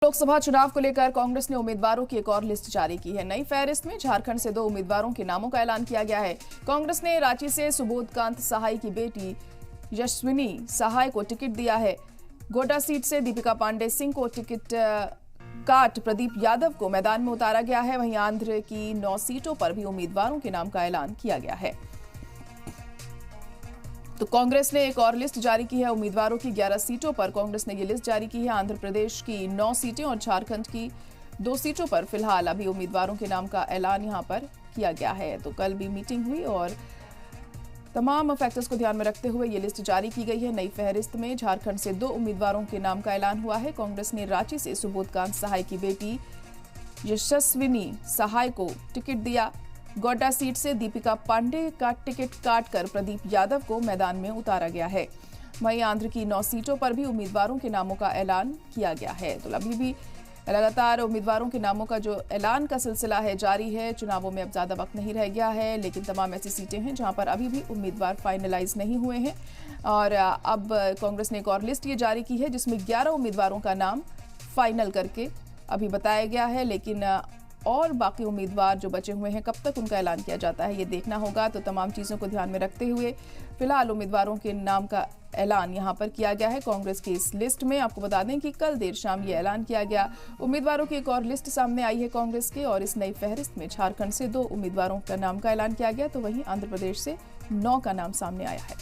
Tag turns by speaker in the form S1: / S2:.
S1: लोकसभा चुनाव को लेकर कांग्रेस ने उम्मीदवारों की एक और लिस्ट जारी की है। नई फहरिस्त में झारखंड से 2 उम्मीदवारों के नामों का ऐलान किया गया है। कांग्रेस ने रांची से सुबोधकांत सहाय की बेटी यशस्विनी सहाय को टिकट दिया है। गोड्डा सीट से दीपिका पांडे सिंह को टिकट काट प्रदीप यादव को मैदान में उतारा गया है। वहीं आंध्र की 9 सीटों पर भी उम्मीदवारों के नाम का ऐलान किया गया है। तो कांग्रेस ने एक और लिस्ट जारी की है। उम्मीदवारों की 11 सीटों पर कांग्रेस ने ये लिस्ट जारी की है। आंध्र प्रदेश की 9 सीटें और झारखंड की 2 सीटों पर फिलहाल अभी उम्मीदवारों के नाम का ऐलान यहां पर किया गया है। तो कल भी मीटिंग हुई और तमाम फैक्टर्स को ध्यान में रखते हुए ये लिस्ट जारी की गई है। नई फहरिस्त में झारखंड से 2 उम्मीदवारों के नाम का ऐलान हुआ है। कांग्रेस ने रांची से सुबोधकांत सहाय की बेटी यशस्विनी सहाय को टिकट दिया। गोड्डा सीट से दीपिका पांडे का टिकट काटकर प्रदीप यादव को मैदान में उतारा गया है। वहीं आंध्र की 9 सीटों पर भी उम्मीदवारों के नामों का ऐलान किया गया है। तो अभी भी लगातार उम्मीदवारों के नामों का जो ऐलान का सिलसिला है जारी है। चुनावों में अब ज्यादा वक्त नहीं रह गया है, लेकिन तमाम ऐसी सीटें हैं जहां पर अभी भी उम्मीदवार फाइनलाइज नहीं हुए हैं। और अब कांग्रेस ने एक और लिस्ट ये जारी की है जिसमें 11 उम्मीदवारों का नाम फाइनल करके अभी बताया गया है। लेकिन और बाकी उम्मीदवार जो बचे हुए हैं कब तक उनका ऐलान किया जाता है ये देखना होगा। तो तमाम चीज़ों को ध्यान में रखते हुए फिलहाल उम्मीदवारों के नाम का ऐलान यहां पर किया गया है। कांग्रेस की इस लिस्ट में आपको बता दें कि कल देर शाम ये ऐलान किया गया। उम्मीदवारों की एक और लिस्ट सामने आई है कांग्रेस के, और इस नई फहरिस्त में झारखंड से 2 उम्मीदवारों का नाम का ऐलान किया गया। तो वहीं आंध्र प्रदेश से 9 का नाम सामने आया है।